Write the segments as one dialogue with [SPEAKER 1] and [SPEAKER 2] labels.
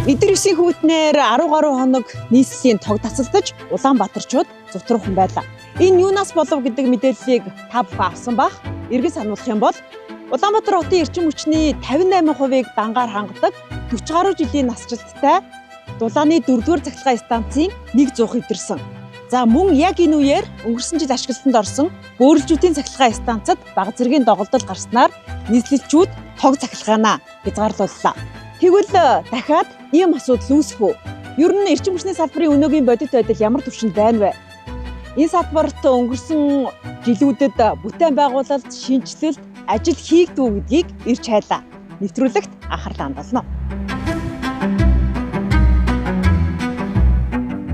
[SPEAKER 1] Эдгээр 9 хүүтнээр 10 гаруй хоног нийслэлийн тог тасалдаж Улаанбаатарчууд зутруухан байлаа. Энэ юунаас болов гэдэг мэдээллийг та бүхэн авсан бах. Эргэн сануулах юм бол Улаанбаатар хотын эрчим хүчний 58%-ийг дангаар хангадаг 40 гаруй жилийн насжилттай Дулааны 4-р цахилгаан станцын 100 хэвтэрсэн. За мөн яг энэ үеэр өнгөрсөн жил ашиглалтанд орсон бөөрөлжүүдийн цахилгаан станцад бага зэргийн доголдол гарснаар нийслэлчүүд тог цахилгаанаа хязгаарлууллаа. Тэгвэл дахиад ийм асуудал үүсэх үү? Ер нь эрчим хүчний салбарын өнөөгийн бодит байдал ямар түвшинд байна вэ? Энэ салбарт өнгөрсөн жилүүдэд бүтээн байгуулалт, шинжилэлт, ажил хийгдүү гэдгийг ирж хайлаа. Нэвтрүүлэгт анхаарлаа хандуулна.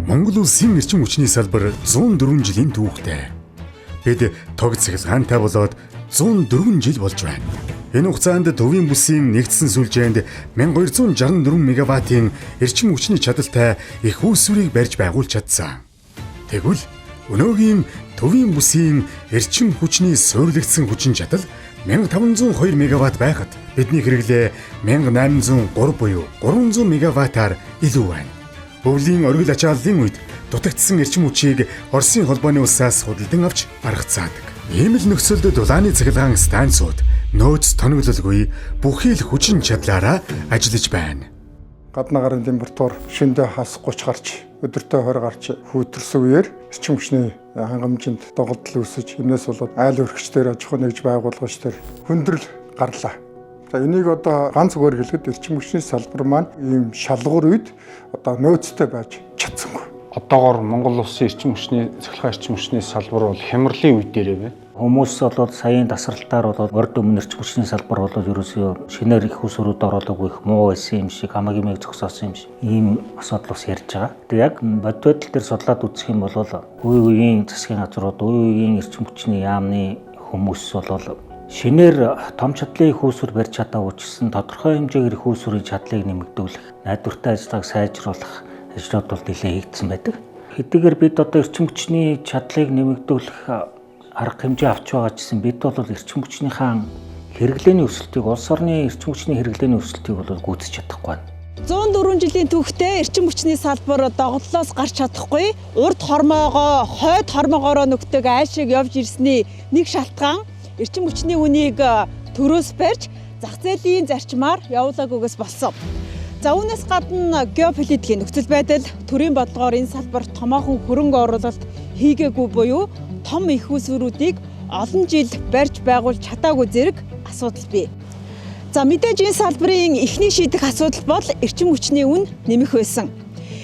[SPEAKER 2] Монгол улсын эрчим хүчний салбар 104 жилийн түүхтэй. Бид тог цахилгаантай болоод 104 жил болж байна. Энэ хугацаанд төвийн бүсийн нэгдсэн сүлжээнд 1264 мегаваттын эрчим хүчний чадалтай их үүсвэрийг барьж байгуулж чадсан. Тэгвэл өнөөгийн төвийн бүсийн эрчим хүчний суйрлагдсан хүчин чадал 1502 мегаватт байхад бидний хэрэглээ 1803 буюу 300 мегаваттаар илүү байна. Өвлийн оргил ачааллын үед дутагдсан эрчим хүчийг Оросын холбооны улсаас худалдан авч аргацаадаг. Ийм л нөхцөлд Дулааны цахилгаан станцууд нөөц тоноглолгүй бүхий л хүчин чадлаараа ажиллаж байна.
[SPEAKER 3] Гадна гарын температур шөндөө хас 30 гарч өдөртөө 20 гарч хүүтэрсэн үеэр эрчим хүчний хангамжинд доголдол үүсэж энэс болоод айл өргөгчдөр аж ахуй нэгж байгууллагч төр хүндрэл гарлаа. За энийг одоо ганц зүгээр хэлэхэд эрчим хүчний салбар маань ийм шалгуур үед одоо нөөцтэй байж чадсангүй.
[SPEAKER 4] Одоогоор Монгол улсын эрчим хүчний цахилгаан эрчим хүчний салбар бол хямралын үе дээрээ байна.
[SPEAKER 5] Хүмүүс бол саяын тасралтаар бол урд өмнө эрчим хүчний салбар бол ерөөсөө шинээр их усрууд оруулаагүй их муу байсан юм шиг хамаагийн зогсоосон юм шиг ийм асуудал бас ярьж байгаа. Тэгээ яг бодит байдал дээр судлаад үзэх юм бол үе үеийн засгийн газрууд, үе үеийн эрчим хүчний яамны хүмүүс бол шинээр том чадлын их усвар барьж чадаагүй ч гэсэн тодорхой хэмжээгээр их усврын чадлыг нэмэгдүүлэх, найдвартай ажиллагааг сайжруулах ажлууд бол нэлээд хийгдсэн байдаг. Хэдийгээр бид одоо эрчим хүчний чадлыг нэмэгдүүлэх арга хэмжээ авч байгаа ч гэсэн бид бол эрчим хүчнийхээ хэрэглээний өсөлтийг, улс орны эрчим хүчний хэрэглээний өсөлтийг бол гүйцэж чадахгүй байна.
[SPEAKER 1] 104 жилийн түүхтэй эрчим хүчний салбар доголдолоос гарч чадахгүй, урд хормоогоо, хойд хормоогоороо нөхдөг айшиг явж ирсний нэг шалтгаан эрчим хүчний үнийг төрөөс барьж зах зээлийн зарчмаар явуулаагүйгээс болсон. За үүнээс гадна геополитикийн нөхцөл байдал, төрийн бодлогоор энэ салбарт томоохон хөрөнгө оруулалт хийгээгүй буюу том их усвруудыг олон жил барьж байгуулж чадаагүй зэрэг асуудал бий. За мэдээж энэ салбарын эхний шийдэх асуудал бол эрчим хүчний үн нэмэх байсан.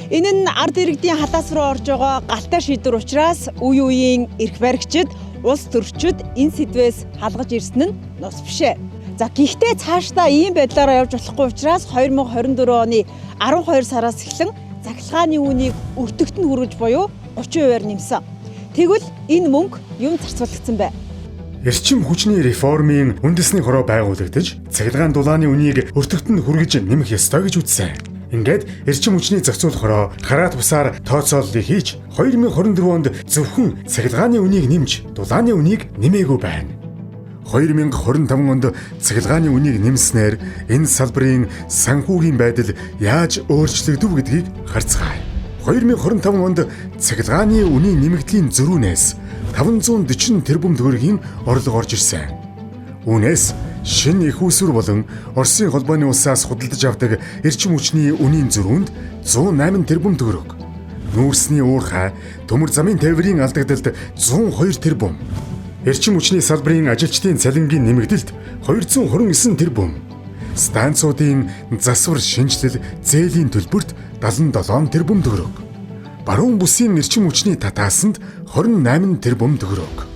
[SPEAKER 1] Энэ нь ард иргэдийн халаас руу орж байгаа галтай шийдвэр учраас үе үеийн эрх баригчид, улс төрчид энэ сэдвээс халгаж ирсэн нь нус бишээ. За гэхдээ цаашдаа ийм байдлаараа явж болохгүй учраас 2024 оны 12 сараас эхлэн цахилгааны үнийг өртөгт нь хүргэж буюу 30%-аар нэмсэн. Тэгвэл энэ мөнгө юм зарцуулагдсан бай.
[SPEAKER 2] Эрчим хүчний реформын үндэсний хороо байгуулагдаж, цахилгаан Дулааны үнийг өртөгт нь хүргэж нэмэх ёстой гэж үзсэн. Ингээд эрчим хүчний зохицуулах хороо хараат бусаар тооцооллыг хийж 2024 онд зөвхөн цахилгааны үнийг нэмж Дулааны үнийг нэмээгүй байна. 2025 онд цахилгааны үнийг нэмснээр энэ салбарын санхүүгийн байдал яаж өөрчлөгдөв гэдгийг харцгаая. 2025 онд цахилгааны үнийн нэмэгдлийн зөрүүнээс 540 тэрбум төгрөгийн орлого орж ирсэн. Үүнээс шинэ их усвар болон Оросын холбооны улсаас худалдаж авдаг эрчим хүчний үнийн зөрүүнд 108 тэрбум төгрөг, нүүрсний уурхай, төмөр замын тээврийн алдагдалд 102 тэрбум, эрчим хүчний салбарын ажилчдын цалингийн нэмэгдэлд 229 тэрбум, станцуудын засвар шинжилэл зээлийн төлбөрт 77 тэрбум төгрөг, баруун бүсийн эрчим хүчний татаасанд 28 тэрбум төгрөг.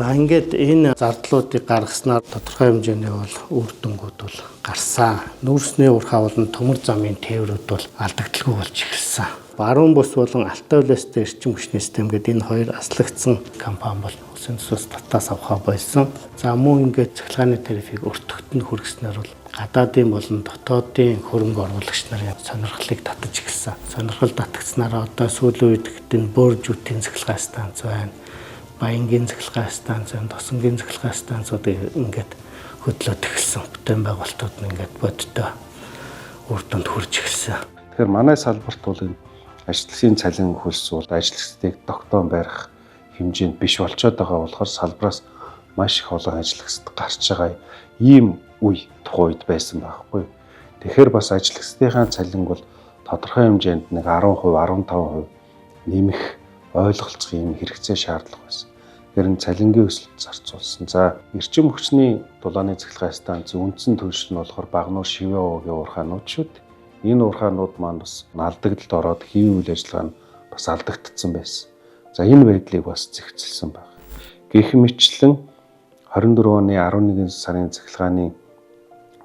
[SPEAKER 6] За ингээд энэ зардлуудыг гаргаснаар тодорхой хэмжээний бол үр дүнгууд бол гарсан. Нүүрсний уурхай болон төмөр замын тээврүүд бол алдагдaltaгүй болж эхэлсэн. Баруун бүс болон Алтай улстай эрчим хүчний систем гэдэг энэ хоёр аслагдсан компани бол улсын төсөөс татаас авахаа болсон. За мөн ингээд цахилгааны тарифыг өртөгт нь хүргэснээр бол гадаадын болон дотоодын хөрөнгө оруулагч нарын сонирхлыг татаж эхэлсэн. Сонирхол татагдсанараа одоо сүүлийн үед энэ бөөржүүдийн цахилгаан станц байна. Баянгийн цахилгаан станц, Тосонгийн цахилгаан станцуудыг ингээд хөдлөөд эхэлсэн бүтээн байгуулалтууд нь ингээд бодтой үр дүнд хүрч эхэлсэн.
[SPEAKER 4] Тэгэхээр манай салбарт бол энэ ажлын цалин хөлс бол ажлагчдыг тогтоон барих хэмжээнд биш болчиход байгаа болохоор салбараас маш их олон ажлагчд гарч байгаа ийм үе тухайн үед байсан байхгүй. Тэгэхээр бас ажлагчдынхаа цалин бол тодорхой хэмжээнд нэг 10%, 15% нэмэх ойлголцох юм хэрэгцээ шаардлага байсан. Тэгэхээр цалингийн өсөлт зарцуулсан. За эрчим хүчний дулааны цахилгаан станц үндсэн төлөв нь болохоор Багнуур Шивээ уугийн уурхаанууд шүү дээ. Энэ уурхаанууд маань бас алдагдлалд ороод хэвийн үйл ажиллагаа нь бас алдагдсан байсан. За энэ байдлыг бас зэгцэлсэн байна. Гэх мэтлэн 24 оны 11 сарын цахилгааны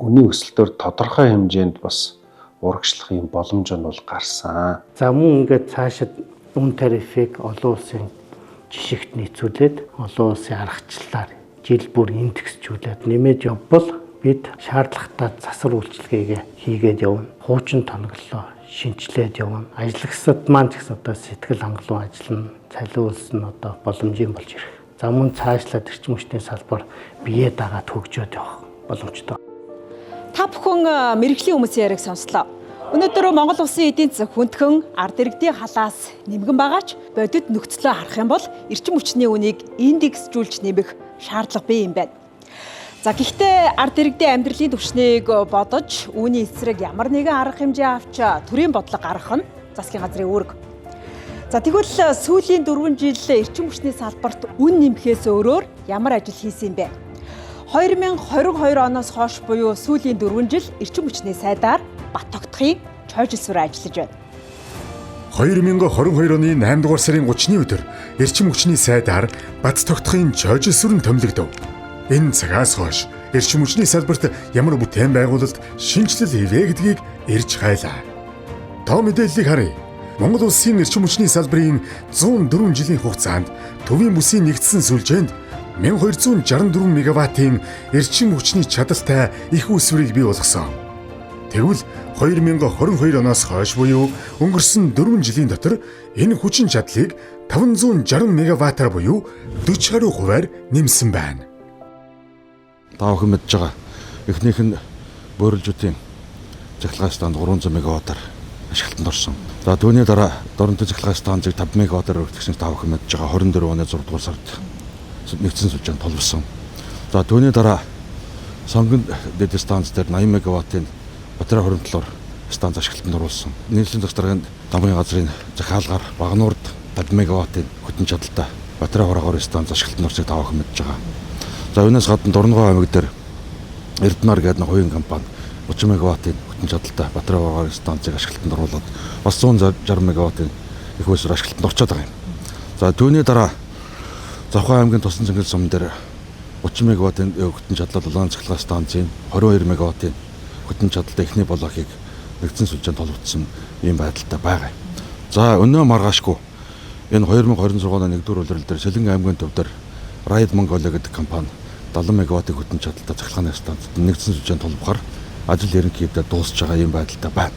[SPEAKER 4] үнийн өсөлтөөр тодорхой хэмжээнд бас урагшлах юм боломж нь бол гарсан.
[SPEAKER 6] За мөн ингээд цаашид үн тарифыг олон улсын жишгт нийцүүлээд олон улсын аргачлалаар жил бүр индексжүүлээд нэмээд явбал бид шаардлагатай засвар үйлчилгээгээ хийгээд явна. Хуучин тоноглолоо шинжилээд явна. Ажлагчдад маань ч гэсэн одоо сэтгэл хангалуун ажиллана. Цалин улс нь одоо боломжийн болж ирэх. За мөн цаашлаад эрчим хүчний салбар бие дагаад хөгжөөд явах боломжтой.
[SPEAKER 1] Та бүхэн мэрэгжлийн хүмүүсийн яриаг сонслоо. Өнөөдөр Монгол Улсын эдийн засаг хүндхэн ард иргэдийн халаас нэмгэн байгаач бодит нөхцлөө харах юм бол эрчим хүчний үнийг индексжүүлж нэмэх шаардлага бий юм байна. За гэхдээ ард иргэдийн амьдралын түвшнийг бодож үүний эсрэг ямар нэгэн арга хэмжээ авч төрийн бодлого гаргах нь засгийн газрын үүрэг. За тэгвэл сүүлийн 4 жил эрчим хүчний салбарт үн нэмэхээс өөрөөр ямар ажил хийсэн юм бэ? 2022 оноос хойш буюу сүүлийн 4 жил эрчим хүчний сайдаар бат тогтохын чойжилсвар ажиллаж байна.
[SPEAKER 2] 2022 оны 8 дугаар сарын 30-ны өдөр эрчим хүчний сайдаар бат тогтохын чойжилсвар нь томилогдов. Энэ цагаас хойш эрчим хүчний салбарт ямар бүтээн байгуулалт шинжилэл хийвэ гэдгийг ирж хайлаа. Тоо мэдээллийг харъя. Монгол Улсын эрчим хүчний салбарын 104 жилийн хугацаанд төвийн бүсийн нэгдсэн сүлжээнд 1264 мегаваттын эрчим хүчний чадалтай их үүсвэрийг бий болгосон. Тэгвэл 2022 оноос хойш буюу өнгөрсөн 4 жилийн дотор энэ хүчин чадлыг 560 мегаваттаар буюу 40 гаруй хувиар нэмсэн байна.
[SPEAKER 7] Та бүхэн мэдж байгаа эхнийх нь бөөрөлжүүдийн цахилгаан станц 300 мегаваттаар ашиглалтанд орсон. За түүний дараа дорнтой цахилгаан станцыг 5 мегаваттаар өргөжсөн та бүхэн мэдж байгаа 24 оны 6 дугаар сард нэгдсэн сүлжээнд толбосон. За түүний дараа сонгон дэд станц дээр 80 мегаваттын Батраа хоримтлоор станц ашиглалтанд оруулсан. Нийслэлийн засаг даргын дамгын газрын захиалгаар Багнуурд 50 мегаваттын хүчин чадалтай Батраа хорогоор станц ашиглалтанд орсыг та бүхэн мэдж байгаа. За үүнээс гадна Дорногов аймаг дээр Эрдэнэр гэдэг нэг хувийн компани 30 мегаваттын хүчин чадалтай Батраа хорогоор станцыг ашиглалтанд оруулаад бас 160 мегаваттын их үүсвэр ашиглалтанд орчод байгаа юм. За түүний дараа Завхан аймгийн Тусан цэнгэл сум дээр 30 мегаваттын хүчин чадлаар улаан цахилгаан станцын 22 мегаваттын хүчин чадалтай эхний блокийг нэгдсэн сүлжээнд толгодсон ийм байдалтай байгаа. За өнөө маргаашгүй энэ 2026 оны 1-р улирал дээр Сэлэн аймгийн төв дээр Ride Mongolia гэдэг компани 70 мегаваттын хүчин чадалтай цахилгааны станцд нэгдсэн сүлжээнд толбохоор ажил ерөнхийдөө дуусж байгаа ийм байдалтай байна.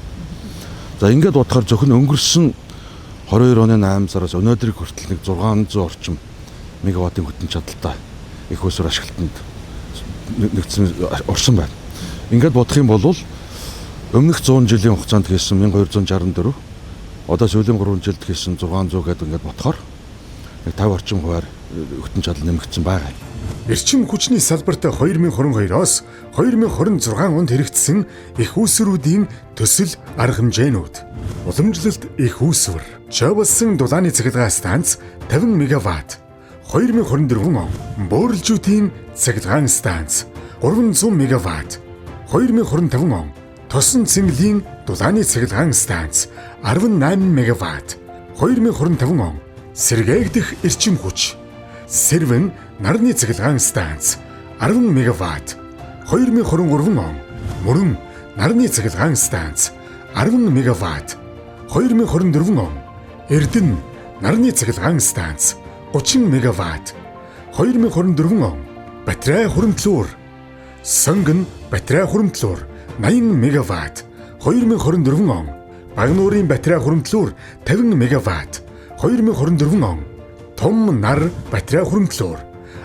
[SPEAKER 7] За ингээд бодохоор зөвхөн өнгөрсөн 22 оны 8 сараас өнөөдрийг хүртэл нэг 600 орчим мегаваттын хүчин чадалтай их үүсвэр ашиглалтанд нэгдсэн орсон байна. Ингээд бодох юм бол өмнөх 100 жилийн хугацаанд хийсэн 1264 одоо сүүлийн 3 жилд хийсэн 600 гэдэг ингээд бодохоор 50 орчим хувиар хүчин чадал нэмэгдсэн байгаа.
[SPEAKER 2] Эрчим хүчний салбарт 2022-оос 2026 онд хэрэгжсэн их үүсвэрүүдийн төсөл арга хэмжээнүүд. Уламжлалт их үүсвэр. Чойволсон дулааны цахилгаан станц 50 мегаватт. 2024 он бөөрөлжүүдийн цахилгаан станц 300 мегаватт. 2025 он Тосон цэнглийн дулааны цахилгаан станц 18 мегаватт. 2025 он сэргээгдэх эрчим хүч Сэрвэн нарны цахилгаан станц 10 мегаватт. 2023 он Мөрөн нарны цахилгаан станц 10 мегаватт. 2024 он Эрдэнэ нарны цахилгаан станц 30 мегаватт. 2024 он Батраа хуримтлуур Сонгон Батраа хуримтлуур 80 мегаватт. 2024 он Багнуурын Батраа хуримтлуур 50 мегаватт. 2024 он Том нар батарей хөрөмтлөөр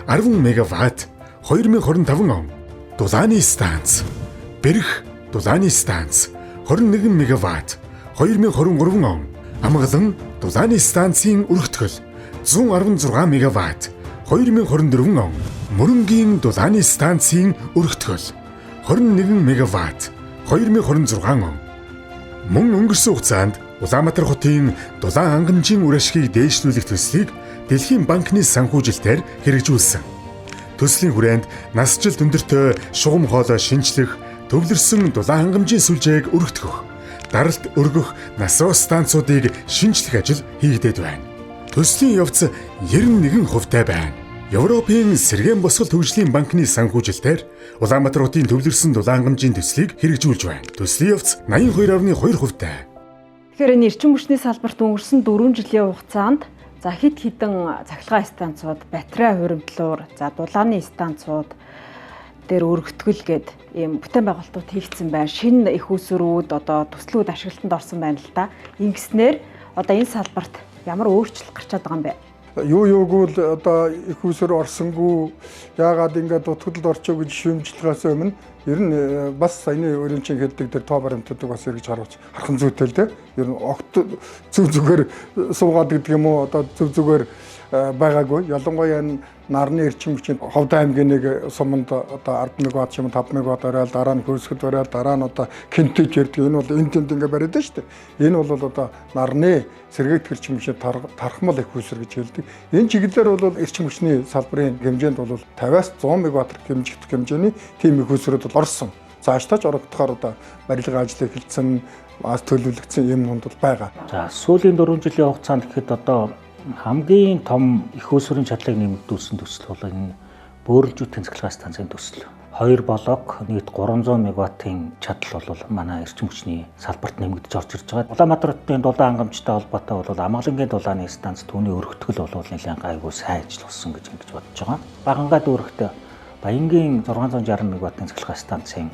[SPEAKER 2] 10 мегаватт 2025 он. Дулааны станц. Бэрх дулааны станц 21 мегаватт 2023 он. Амгалан дулааны станцын өргөтгөл 116 мегаватт 2024 он. Мөрөнгийн дулааны станцын өргөтгөл 21 мегаватт 2026 он. Мөн өнгөрсөн хугацаанд Улаанбаатар хотын дулаан хангамжийн үр ашгийг дээшлүүлэх төслийг Дэлхийн банкны санхүүжилтээр хэрэгжүүлсэн. Төслийн хүрээнд насжилт өндөртэй шугам хоолой шинжлэх, төвлөрсөн дулаан хангамжийн сүлжээг өргөтгөх, даралт өргөх насос станцуудыг шинжлэх ажил хийгдээд байна. Төслийн явц 91% байна. Европын сэргээн босгол төвжлийн банкны санхүүжилтээр Улаанбаатар хотын төвлөрсөн дулаан хангамжийн төслийг хэрэгжүүлж байна. Төслийн явц 82.2%.
[SPEAKER 1] Тэгэхээр энэ эрчим хүчний салбарт өнгөрсөн 4 жилийн хугацаанд хэд хэдэн цахилгаан станцууд, батарей хуримтлуур, дулааны станцууд дээр өргөтгөл гээд ийм бүтээн байгуулалтууд хийгдсэн байна. Шинэ их усрүүд одоо төслүүд ашиглалтанд орсон байна л да. Ингэснээр одоо энэ салбарт ямар өөрчлөлт гарчаад байгаа юм бэ?
[SPEAKER 3] Юу юуг л одоо их усөр орсонгүй яагаад ингээд дутагдлалд орчоо гэж шүүмжлэхээс өмнө ер нь бас саяны өрийн чин хэлдэг тэр тоо баримтуудыг бас эргэж харах зүйтэй л дээ. Ер нь огт зүг зүгээр суугаад гэдэг юм уу одоо зүг зүгээр байгаагүй. Ялангуяа энэ нарны эрчим хүчийн Ховд аймгийн нэг суманд одоо 10 мегаватт ч юм уу 5 мегаватт барайл, дараа нь хөөсгөл барайл, дараа нь одоо кентэж ярддаг. Энэ бол энэ тэнд ингээ бариад байна шүү дээ. Энэ бол одоо нарны сэргээгдэх эрчим хүчийг тархмал их усэр гэж хэлдэг. Энэ чиглэлээр бол эрчим хүчний салбарын хэмжээнд бол 50-аас 100 мегаватт хэмжигдэх хэмжээний тийм их усрууд бол орсон. Цаашдаач орогдохоор одоо барилгын ажил эхэлсэн, бас төлөвлөгдсөн юм хүнд бол байгаа.
[SPEAKER 5] За сүүлийн 4 жилийн хугацаанд гэхэд одоо хамгийн том их усрын чадлыг нэмэгдүүлсэн төсөл бол энэ бөөрөлжүүдийн цахилгаан станцын төсөл. 2 блок нийт 300 мегаваттын чадал бол манай эрчим хүчний салбарт нэмэгдэж орж ирж байгаа. Улаанбаатар хотын дулаан хангамжтай холбоотой бол Амгалангийн дулааны станц түүний өргөтгөл бол нэлээд гайгүй сайн ажил болсон гэж ингэж бодож байгаа. Багангаа дүүрэгтээ Баянгийн 660 мегаваттын цахилгаан станцын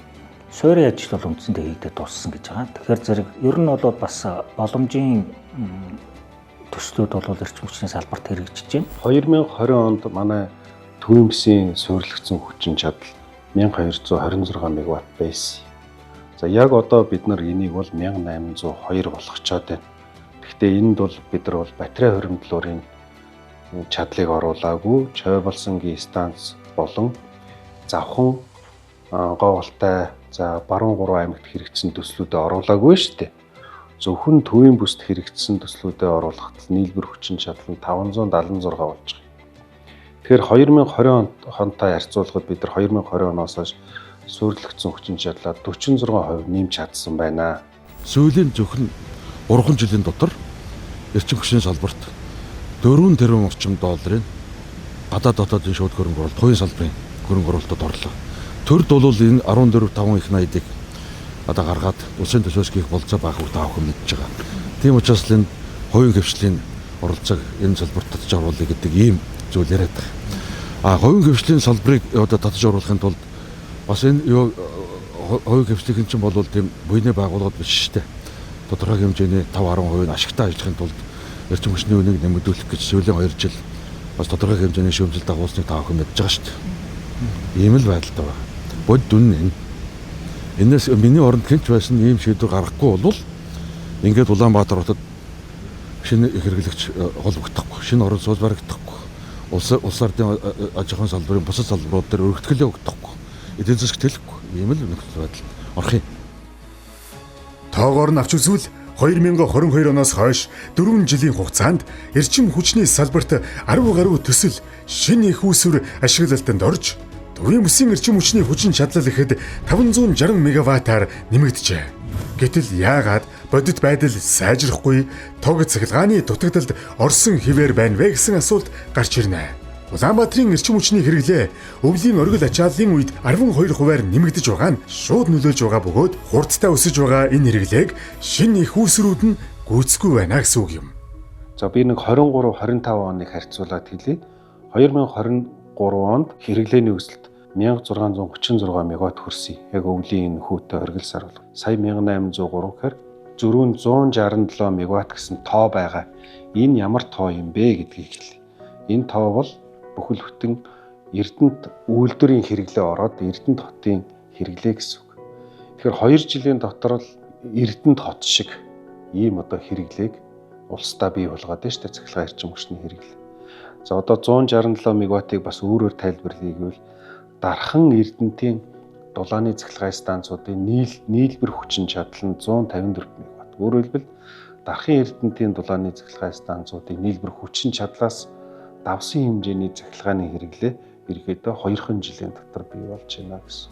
[SPEAKER 5] суурийн ажил бол үндсэндээ хийгдэж дууссан гэж байгаа. Тэгэхээр зэрэг ер нь бол бас боломжийн төслүүд бол эрчим хүчний салбарт хэрэгжиж байна.
[SPEAKER 4] 2020 онд манай төвийн бүсийн суурилгацсан хүчин чадал 1226 мегаватт байсан. За яг одоо бид нар энийг бол 1802 болгочоод байна. Гэхдээ энд бол бид нар бол батарей хуримтлуурын чадлыг оруулаагүй, Чойболсонгийн станц болон Завхан, Говьолтай, за Баруун 3 аймагт хэрэгжсэн төслүүдэд оруулаагүй шүү дээ. Зөвхөн төвийн бүсд хэрэгжсэн төслүүдэд оруулахад нийлбэр хүчин чадал нь 576 болж байгаа. Тэгэхээр 2020 онтой харьцуулахад бид нар 2020 оноос хойш суурилгацсан хүчин чадлаа 46% нэмж чадсан байна.
[SPEAKER 7] Сүүлийн зөвхөн 3 жилийн дотор эрчим хүчний салбарт 4 тэрбум орчим долларын гадаад дотоодын шууд хөрөнгө оруулалт, хувийн салбарын хөрөнгө оруулалтад орлоо. Төрд бол энэ 14.5 их 80-ыг одоо гаргаад улсын төсөөс хийх болцоо багах таах мэдж байгаа. Тийм учраас л энэ хувийн хвшлийн оролцоог энэ салбарт татж оруулъя гэдэг ийм зүйл яриад байгаа. Хувийн хвшлийн салбарыг одоо татж оруулахын тулд бас энэ хувийн хвшлийн чинь бол тийм буйны байгууллагууд биш шүү дээ. Тодорхой хэмжээний 5-10% нь ашигтай ажиллахын тулд эрчим хүчний үнийг нэмэгдүүлэх гэж сүүлийн 2 жил бас тодорхой хэмжээний шүүмжлэлт агуулсныг таах мэдж байгаа шүү дээ. Ийм л байдалтай байна. Бод дүн энэ. Энэс миний оронд хинч байсан ийм шийдвэр гаргахгүй бол ингээд Улаанбаатар хотод шинэ хэрэглэгч холбогдохгүй, шинэ орон сууц баригдахгүй, улс ардын аж ахуйн салбарын бусад салбарууд дээр өргөтгөлөө өгдөхгүй, эдийн засагт хэлэхгүй ийм л нөхцөл байдал орох юм.
[SPEAKER 2] Тоогоор нь авч үзвэл 2022 оноос хойш 4 жилийн хугацаанд эрчим хүчний салбарт 10 гаруй төсөл шинэ их усүр ашиглалтанд орж төвийн бүсийн эрчим хүчний хүчин чадлал ихэд 560 мегаваттаар нэмэгдэжээ. Гэтэл яагаад бодит байдал сайжрахгүй, тог цахилгааны дутагдалд орсон хിവэр байна вэ гэсэн асуулт гарч ирнэ. Улаанбаатарын эрчим хүчний хэрэглээ өвлийн оргил ачааллын үед 12%-аар нэмэгдэж байгаа нь шууд нөлөөлж байгаа бөгөөд хурдтай өсөж байгаа энэ хэрэглээг шинэ их усрүүд нь гүйцэхгүй байна гэсэн үг юм.
[SPEAKER 4] За би нэг 23-25 оныг харьцуулаад хэлье. 2023 онд хэрэглээний өсөлт 1636 мегаватт хүрсэн. Яг өвлийн энэ хүүтэй оргил сар бол. Сая 1803 гэхээр зөрүүн 167 мегаватт гэсэн тоо байгаа. Энэ ямар тоо юм бэ гэдгийг хэлье. Энэ тоо бол бүхэл бүтэн Эрдэнэт үйлдвэрийн хэрэглээ ороод Эрдэнэт хотын хэрэглээ гэсэн үг. Тэгэхээр 2 жилийн дотор л Эрдэнэт хот шиг ийм одоо хэрэглээг улсдаа бий болгоод байна шүү дээ, цахилгаан эрчим хүчний хэрэглээ. За одоо 167 мегаваттыг бас өөрөөр тайлбарлая гэвэл дархан Эрдэнэтийн дулааны цахилгаан станцуудын нийлбэр хүчин чадал нь 154 мегаватт. Өөрөөр хэлбэл дархан Эрдэнэтийн дулааны цахилгаан станцуудын нийлбэр хүчин чадлаас давсан хэмжээний цахилгааны хэрэглээ ерөөдөө 2 жилийн дотор бий болж байна гэсэн.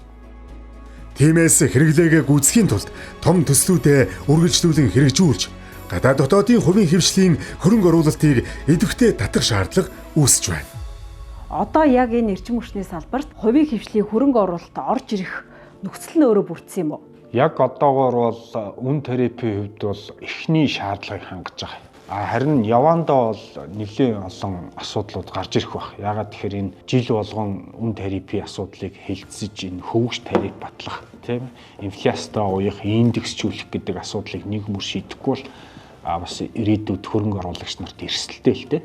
[SPEAKER 2] Тиймээс хэрэглээгээ гүйцэхийн тулд том төслүүдэд үргэлжлүүлэн хэрэгжүүлж гадаад дотоодын хувийн хвшлийн хөрөнгө оруулалтыг идэвхтэй татах шаардлага үүсэж байна.
[SPEAKER 1] Одоо яг энэ эрчим хүчний салбарт хувийн хвшлийн хөрөнгө оруулалт орж ирэх нөхцөл нь өөрөө бүрдсэн юм уу?
[SPEAKER 8] Яг одоогоор бол үн терапийн хувьд бол эхний шаардлагыг хангаж байгаа. Харин явандаа бол нэлээд олон асуудлууд гарч ирэх баг. Яагаад тэгэхээр энэ жил болгон үн терапийн асуудлыг хэлэлцэж энэ хөвгч тариф батлах, тийм инфляцтай уях, индексжүүлэх гэдэг асуудлыг нэг мөр шийдэхгүй бол бас ирээдүйд хөрөнгө оруулагч нарт эрсдэлтэй л дээ.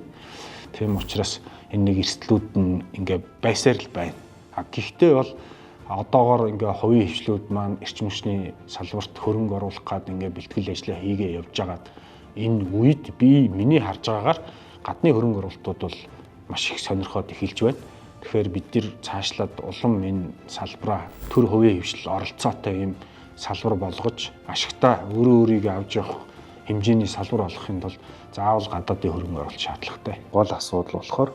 [SPEAKER 8] Тийм учраас энэ нэг эрсдлүүд нь ингээ байсаар л байна. Гэхдээ бол одоогоор ингээ хувийн хвшлүүд маань эрчим хүчний салбарт хөрөнгө оруулах гад ингээ бэлтгэл ажлаа хийгээ явж байгаад энэ үед миний харж байгаагаар гадны хөрөнгө оруулалтууд бол маш их сонирхоод эхэлж байна. Тэгэхээр бид нар цаашлаад улам энэ салбараа төр хувийн хвшил оролцоотой юм салбар болгож ашигтай өөрийгөө авч явах хэмжээний салбар болохын тулд заавал гадаадын хөрөнгө оруулалт шаардлагатай.
[SPEAKER 4] Гол асуудал болохоор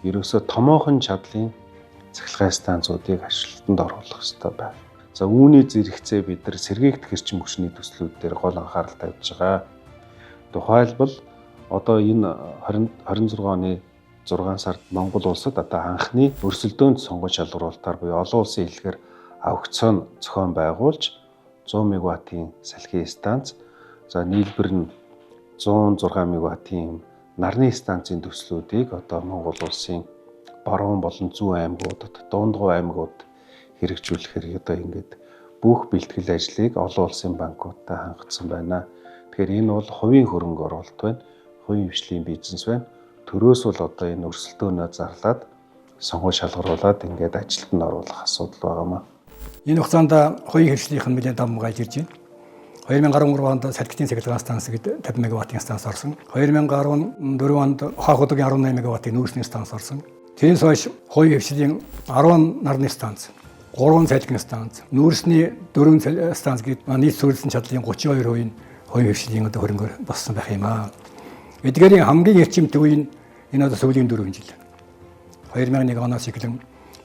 [SPEAKER 4] ерөөсөө томоохон чадлын цахилгаан станцуудыг ажилтнанд оруулах хэрэгтэй байна. За үүний зэрэгцээ бид нар сэргээгдэх эрчим хүчний төслүүд дээр гол анхаарал тавьж байгаа. Тухайлбал одоо энэ 26 оны 6 сард Монгол улсад одоо анхны өрсөлдөөнд сонгож шалгаруулалтаар буюу олон улсын хэлгээр аукцион зохион байгуулж 100 мегаваттын салхи станц, за нийлбэр нь 106 мегаваттын нарны станцын төслүүдийг одоо Монгол улсын баруун болон зүүн аймагуудад, дундгой аймагууд хэрэгжүүлэхээр одоо ингээд бүх бэлтгэл ажлыг олон улсын банкудтай хангацсан байна. Тэгэхээр энэ бол хувийн хөрөнгө оруулалт байна, хувийн хвшлийн бизнес байна. Төрөөс бол одоо энэ өрсөлдөөнөө зарлаад сонгуул шалгаруулад ингээд ажилтнанд оруулах асуудал байгаамаа.
[SPEAKER 9] Энэ хугацаанд хувийн хвшлийнх нь нэлээд дам гайж ирж байна. 2013 онд салхитын цахилгаан станц гэдэг 50 мегаваттын станц орсон. 2014 онд Ухаахуудгийн 18 мегаваттын нүүрсний станц орсон. Тэрнээс хойш хувийн хвшлийн 10 нарны станц, 3 салхины станц, нүүрсний 4 станц гэдэг нийт суурилсан чадлын 32% хувийн хвшлийн одоо хөрөнгөөр боссон байх юм аа. Эдгээрийн хамгийн эрчимтэй үе нь энэ одоо сүүлийн 4 жил. 2001 оноос эхлэн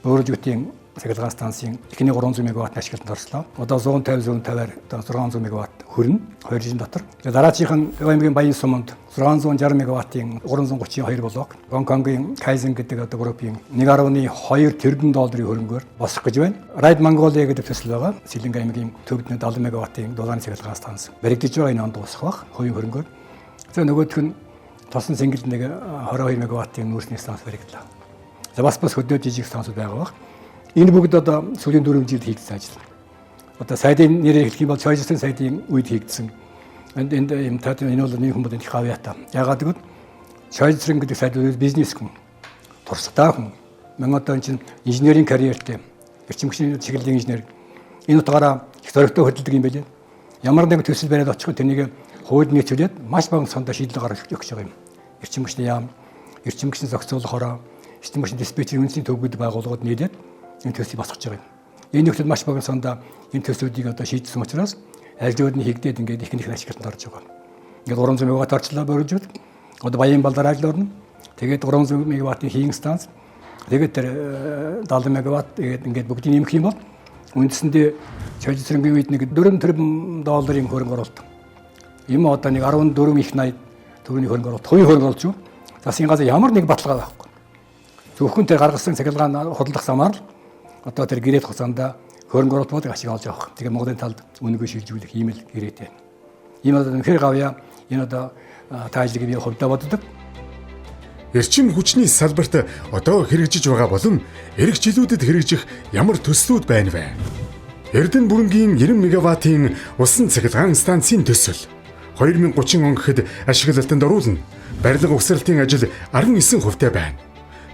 [SPEAKER 9] Бөөрөлжүтийн цахилгаан станцын эхний 300 мегаватт ашиглалтанд орслоо. Одоо 150-150-аар одоо 600 мегаватт хүрнэ 2 жилийн дотор. Дараачих нь Аймгийн Баян суманд 660 мегаваттын 332 блок, Гонконгийн Кайзен гэдэг одоо группийн 1.2 тэрбум долларын хөрөнгөөр босох гэж байна. Ride Mongolia гэдэг төсөл байгаа. Сэлэнг аймгийн төвд 70 мегаваттын дулааны цахилгаан станц баригдаж байгаа энэ онд босох бах хувийн хөрөнгөөр. За нөгөөх нь Тосон Цэнгэл нэг 22 мегаваттын нүүрсний станц баригдлаа. За бас хөдөө жижиг станцууд байгаа бах. Энэ бүгд одоо сүүлийн 4 жилд хийгдсэн ажил. Одоо сайдын нэрээр хэлэх юм бол Чойжсэн сайдын үед хийгдсэн. Энд юм татвар энэ бол нэг хүмүүс их хавьяатай. Ягаад гэвэл Чойжсэн гэдэг сайд бол бизнес хүн. Туршлагатай хүн. Мөн одоо чинь инженерийн карьертэй. Эрчим хүчний чиглэлийн инженер. Энэ утгаараа их зоригтой хөдөлдөг юм байлээ. Ямар нэг төсөл бариад очих тэрнийг хууль нийцүүлээд маш бага цаанда шийдэл гаргаж өгч байгаа юм. Эрчим хүчний яам, эрчим хүчний зохицуулахаараа эрчим хүчний диспетчер үндэсний төвгүүд байгууллагууд нийлээд энэ төслийг босгож байгаа юм. Энэ нөхцөл маш бага цаанда энэ төслүүдийг одоо шийдсэн учраас альжууд нь хийгдээд ингээд ихнийх нь ашиглалтанд орж байгаа. Ингээд 300 мегаватт орчлоо бөрөжүүд. Одоо Баян балдар ажил орно. Тэгээд 300 мегаваттын хийгэн станц. Тэгээд тэр 70 мегаватт ингээд бүгдийг нэмэх юм бол үндсэндээ Чойжсрынгийн үед нэг 4 тэрбум долларын хөрөнгө оруулалт. Ийм одоо нэг 14 их 80 төгрөгийн хөрөнгө оруулалт, хувийн хөрөнгө оруулалт шүү. Засгийн газар ямар нэг баталгаа байхгүй. Зөвхөн тэр гаргасан цахилгаан худалдах замаар л одоо тэр гэрээд хугацаанд хөрөнгө оруулалтыг ашиг олж авах. Тэгээ Монголын талд үнэгүй шилжүүлэх ийм л гэрээтэй. Ийм одоо нөхөр гавья энэ одоо таажлыг бий хувьдаа боддог.
[SPEAKER 2] Эрчим хүчний салбарт одоо хэрэгжиж байгаа болон эх жилүүдэд хэрэгжих ямар төслүүд байна вэ? Эрдэнэ бүрэнгийн 90 мегаваттын усан цахилгаан станцын төсөл 2030 он гэхэд ашиглалтанд оруулна. барилга угсралтын ажил 19% байна.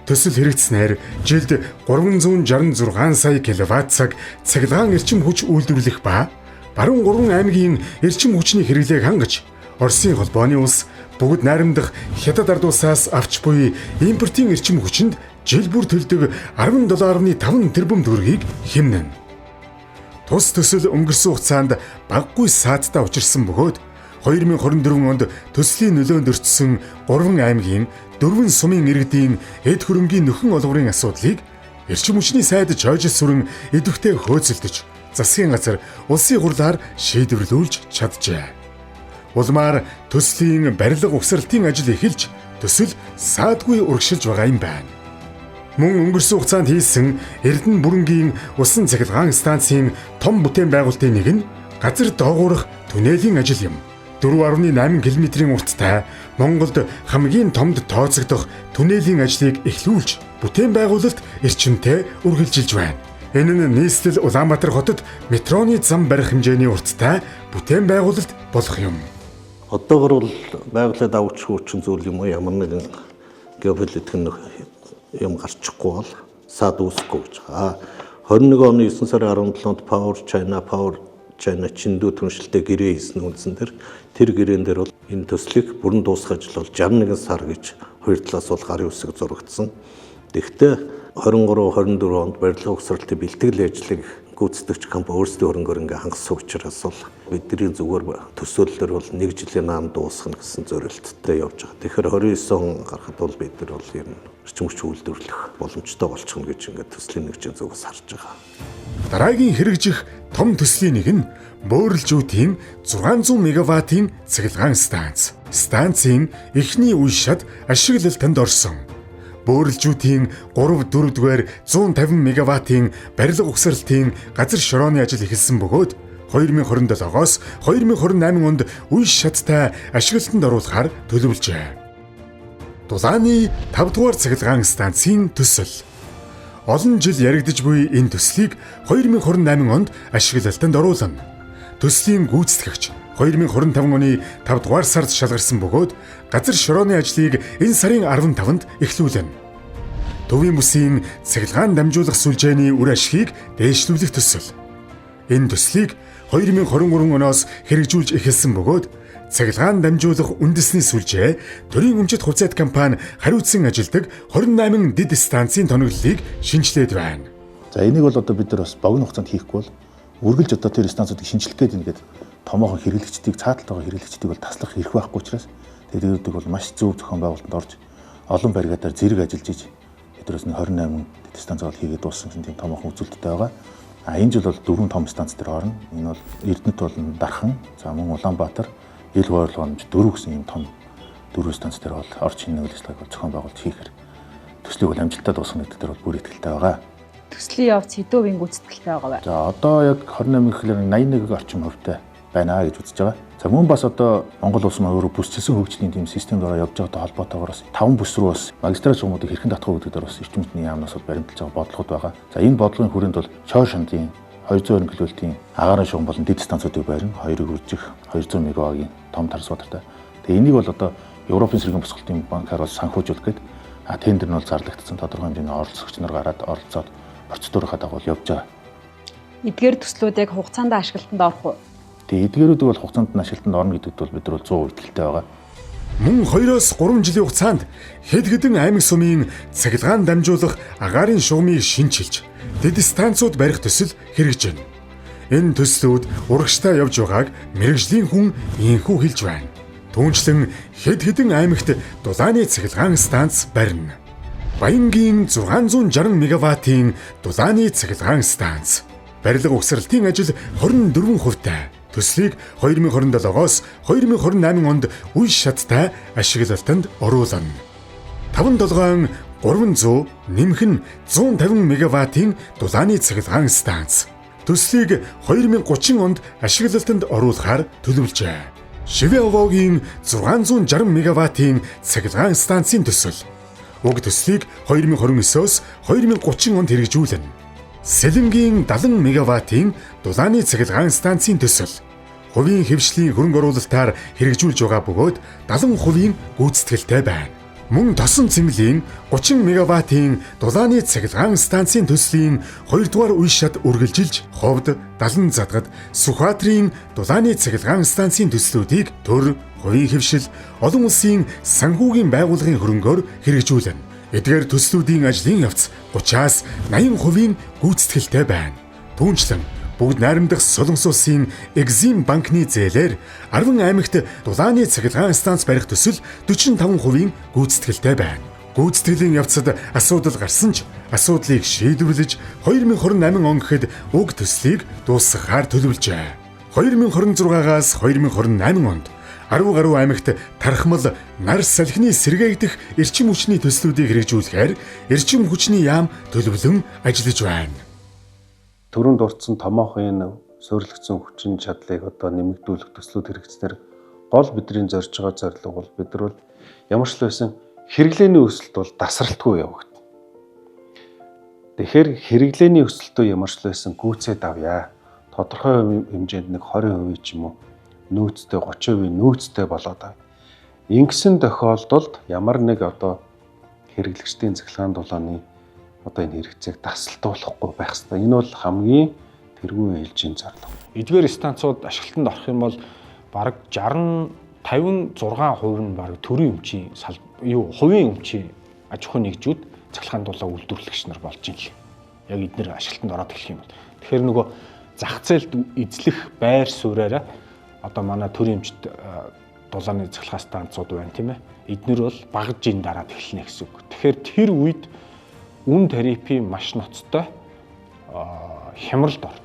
[SPEAKER 2] Төсөл хэрэгжснээр жилд 366 сая кВт-цаг цахилгаан эрчим хүч үйлдвэрлэх ба баруун 3 аймгийн эрчим хүчний хэрэглээг хангаж Оросын холбооны улс бүгд найрамдах хятад ард улсаас авч буй импортын эрчим хүчинд жил бүр төлдөг 17.5 тэрбум төгрөгийг хэмнэнэ. Тус төсөл өнгөрсөн хугацаанд багагүй сааттай учирсан бөгөөд 2024 онд төслийн нөлөөнд өртсөн 3 аймгийн 4 сумын иргэдийн эд хөрөнгийн нөхөн олгорын асуудлыг эрчим хүчний сайд Жорж Сүрэн идэвхтэй хөөцөлдөж засгийн газар улсын хурлаар шийдвэрлүүлж чаджээ. Улмаар төслийн барилга угсралтын ажил эхэлж төсөл саадгүй урагшилж байгаа юм байна. Мөн өнгөрсөн хугацаанд хийсэн Эрдэнэ бүрэнгийн усан цахилгаан станцын том бүтээн байгуулалтын нэг нь газар доогуурах түнэлийн ажил юм. 4.8 км-ийн урттай Монголд хамгийн томд тооцогдох түнэлийн ажлыг эхлүүлж бүтээн байгуулалт эрчимтэй үргэлжилж байна. Энэ нь нийслэл Улаанбаатар хотод метроны зам барих хэмжээний урттай бүтээн байгуулалт болох юм.
[SPEAKER 10] Одоогор бол байгалиуд авч хуучин зүйл юм уу ямар нэгэн геополитик юм гарчихгүй бол сад үүсэхгүй гэж байгаа. 21 оны 9 сарын 17-нд Power China Чиндүү түншлэлтэй гэрээ хийсэн үндсэн тэр гэрээн дээр бол энэ төслийг бүрэн дуусгах ажил бол 61 сар гэж хоёр талаас бол гарын үсэг зурагдсан. Тэгэхдээ 23-24 онд барилга угсралтын бэлтгэл ажлыг гүйцэтгэгч компани өөрсдийн хөрөнгөөр ингээ хангасан учраас бол бидний зүгээр төсөөллөөр бол 1 жилийн наан дуусгах гэсэн зорилттой явж байгаа. Тэгэхээр 29 он гарахад бол бид нар бол ер нь эрчим хүч үйлдвэрлэх боломжтой болчихно гэж ингээ төслийн нэгжийн зүгээс харж байгаа.
[SPEAKER 2] Дараагийн хэрэгжих том төслийн нэг нь Бөөрөлжүүдийн 600 мегаваттын цахилгаан станц. Станцын эхний үе шат ашиглалтанд орсон. Бөөрөлжүүдийн 3-4-р 150 мегаваттын барилга угсралтын газар шорооны ажил эхэлсэн бөгөөд 2027-оос 2028 онд үе шаттай ашиглалтанд оруулахаар төлөвлөжээ. Дулааны 5 дугаар цахилгаан станцын төсөл. Олон жил яригдж буй энэ төслийг 2028 онд ашиглалтанд оруулна. Төслийн гүйцэтгэгч 2025 оны 5 дугаар сард шалгарсан бөгөөд газар шорооны ажлыг энэ сарын 15-нд эхлүүлнэ. Төвийн бүсийн цахилгаан дамжуулах сүлжээний үр ашгийг дээшлүүлэх төсөл. Энэ төслийг 2023 оноос хэрэгжүүлж эхэлсэн бөгөөд цахилгаан дамжуулах үндэсний сүлжээ төрийн өмчит хувьцаат компани хариуцсан ажилдаг 28 дэд станцын тоноглолыг шинжилээд байна.
[SPEAKER 11] За энийг бол одоо бид нар бас богино хугацаанд хийхгүй бол үргэлж одоо тэр станцуудыг шинжилэх гээд ингээд томоохон хэрэглэгчдийг цааталтайгаа хэрэглэгчдийг бол таслах хэрэг байхгүй учраас тэдгээрүүдийг бол маш зөв зохион байгуулалтанд орж олон баригадаар зэрэг ажиллаж иж хэдрээс нь 28 дэд станцууд хийгээд дууссан тийм томоохон үзүүлэлттэй байгаа. Энэ жил бол 4 том станц дээр орно. Энэ бол Эрдэнэт болон Дархан, за мөн Улаанбаатар, Ил хойрол боломж 4 гэсэн ийм том 4 станц дээр бол орж шинэ үйлчлэгийг зохион байгуулалт хийхээр төслийг бол амжилттай дуусгах гэдэг дээр бол бүр итгэлтэй байгаа.
[SPEAKER 12] Төслийн явц хэдүүгийн гүйцэтгэлтэй байгаа бай.
[SPEAKER 11] За одоо яг 28 гэхлээр 81 орчим хувьтай байна гэж үзэж байгаа. За мөн бас одоо Монгол улс маань өөрөө бүсчилсэн хөгжлийн тийм системд ороо явж байгаатай холбоотойгоор бас 5 бүс рүү бас магистрат чугмуудыг хэрхэн татах гэдэг дээр бас эрчим хүчний яамнаас бол баримталж байгаа бодлогод байгаа. За энэ бодлогын хүрээнд бол Чоор шандын 220 кВт-ийн агаарын шугам болон дэд станцуудыг барин 2-ыг үржих 200 мегаваттын том трансформатортай. Тэгээ энийг бол одоо Европын цэргийн босголтын банкаар бол санхүүжүүлэх гээд тендер нь бол зарлагдсан тодорхой хэмжээний оролцогч нар гараад оролцоод процедурынхаа дагуу явж байгаа.
[SPEAKER 12] Эдгээр төслүүдийг хугацаанд ашиглалтанд орох уу?
[SPEAKER 11] Тэгээ эдгээрүүдийг бол хугацаанд нь ашиглалтанд орно гэдэгт бол бид нар 100% итгэлтэй байгаа.
[SPEAKER 2] Мөн 2-оос 3 жилийн хугацаанд хэд хэдэн аймаг сумын цахилгаан дамжуулах агаарын шугамыг шинчилж дэд станцууд барих төсөл хэрэгжинэ. Энэ төслүүд урагштай явж байгааг мэргэжлийн хүн инхүү хэлж байна. Түүнчлэн хэд хэдэн аймагт дулааны цахилгаан станц барина. Баянгийн 660 мегаваттын дулааны цахилгаан станц. Барилга угсралтын ажил 24%-тай. Төслийг 2027-оос 2028 онд үе шаттай ашиглалтанд оруулна. 5-7 300 нэмэх нь 150 мегаваттын дулааны цахилгаан станц. Төслийг 2030 онд ашиглалтанд оруулахаар төлөвлөжээ. Шивэовогийн 660 мегаваттын цахилгаан станцын төсөл. Уг төслийг 2029-оос 2030 онд хэрэгжүүлнэ. Сэлэнгийн 70 мегаваттын дулааны цахилгаан станцын төсөл. хувийн хэвшлийн хөрөнгө оруулалтаар хэрэгжүүлж байгаа бөгөөд 70% гүйцэтгэлтэй байна. Мөн тосон цэмлийн 30 мегаваттын дулааны цахилгаан станцын төслийн 2 дугаар үе шат үргэлжилж, Ховд, Далан задгад Сүхбаатарын дулааны цахилгаан станцын төслүүдийг төр, хувийн хэвшил, олон улсын санхүүгийн байгууллагын хөрөнгөөр хэрэгжүүлнэ. Эдгээр төслүүдийн ажлын явц 30-аас 80% гүйцэтгэлтэй байна. Түүнчлэн бүгд найрамдах Солонгос улсын Exim банкны зээлээр 10 аймагт дулааны цахилгаан станц барих төсөл 45% гүйцэтгэлтэй байна. Гүйцэтгэлийн явцад асуудал гарсан ч асуудлыг шийдвэрлэж 2028 он гэхэд уг төслийг дуусгахаар төлөвлөжээ. 2026-аас 2028 онд 10 гаруй аймагт тархмал, нар салхины сэргээгдэх эрчим хүчний төслүүдийг хэрэгжүүлэхээр эрчим хүчний яам төлөвлөн ажиллаж байна.
[SPEAKER 4] Төрөнд дурдсан томоохон суйрлагдсан хүчин чадлыг одоо нэмэгдүүлэх төслүүд хэрэгжснээр гол бидний зорж байгаа зорилго бол бид нар ямар ч л байсан хэрэглээний өсөлт бол дасралтгүй явагдана. Тэгэхээр хэрэглээний өсөлтөө ямар ч л байсан гүйцээд авъя. Тодорхой хэмжээнд нэг 20% ч юм уу нөөцтэй 30% нөөцтэй болоод байна. Ингэсэн тохиолдолд ямар нэг одоо хэрэглэгчдийн цахилгаан дулааны одоо энэ хэрэгцээг тасалтуулахгүй байх хэрэгтэй. Энэ бол хамгийн тэргүүн ээлжийн зорилго.
[SPEAKER 8] Эдгээр станцууд ашиглалтанд орох юм бол бараг 56% нь бараг төрийн өмчийн хувийн өмчийн аж ахуйн нэгжүүд цахилгаан дулаан үйлдвэрлэгч нар болж байна л. Яг эдгээр ашиглалтанд ороод эхлэх юм бол. Тэгэхээр нөгөө зах зээлд эзлэх байр сууриараа одоо манай төрийн өмчт дулааны цахилгаан станцууд байна тийм ээ. Эднэр бол багаж ин дараад эхэлнэ гэсэн үг. Тэгэхээр тэр үед үн тарифын маш ноцтой хямралд орно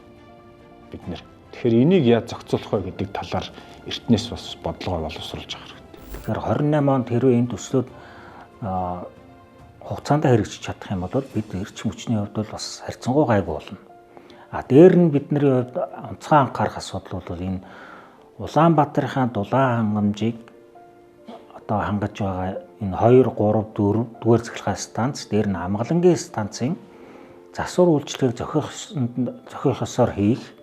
[SPEAKER 8] бид нэр. Тэгэхээр энийг яаж зохицуулах вэ гэдэг талаар эртнээс бас бодлогоо боловсруулж байгаа хэрэгтэй.
[SPEAKER 5] Тэгэхээр 28 онд хэрвээ энэ төслүүд хугацаанд хэрэгжиж чадах юм бол бид эрчим хүчний хувьд бол бас харьцангуй гайгүй болно. Дээр нь бидний хувьд онцгой анхаарах асуудал бол энэ Улаанбаатарын дулаан хангамжийг одоо хангаж байгаа энэ 2, 3, 4 дугаар цахилгаан станц, дээр нь амгалангийн станцын засвар үйлчлэгийг зохиох ёсоор хийх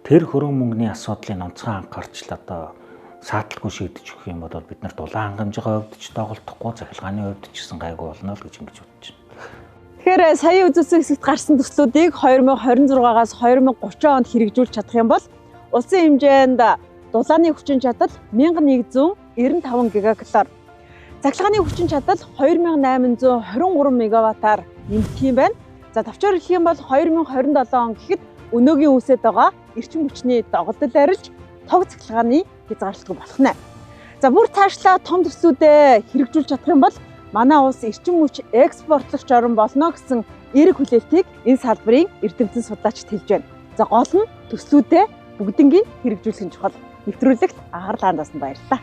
[SPEAKER 5] тэр хөрөнгө мөнгөний асуудлыг онцгой анхаарч л одоо сааталгүй шийдэж өгөх юм бол бид нар дулаан хангамжийн хувьд ч тоглохгүй, цахилгааны хувьд ч гэсэн гайгүй болно л гэж ингэж бодож байна.
[SPEAKER 1] Тэгэхээр сая үзүүлсэн хэсэгт гарсан төслүүдийг 2026-аас 2030 онд хэрэгжүүлж чадах юм бол улсын хэмжээнд дулааны хүчин чадал 1195 гигакалор, цахилгааны хүчин чадал 2823 мегаваттаар нэмэгдэх юм байна. За товчоор хэлэх юм бол 2027 он гэхэд өнөөгийн үүсэт байгаа эрчим хүчний доголдол арилж тог цахилгааны хязгаарлалтгүй болох нэ. За бүр цаашлаа том төслүүдэд хэрэгжүүлж чадах юм бол манай улс эрчим хүч экспортлогч орн болно гэсэн эерэг хүлээлтийг энэ салбарын эрдэмтэн судлаачид хэлж байна. За гол нь төслүүдэд бүгднийг хэрэгжүүлэх нь чухал. Нэвтрүүлэгт анхаарлаа хандуулсанд баярлалаа.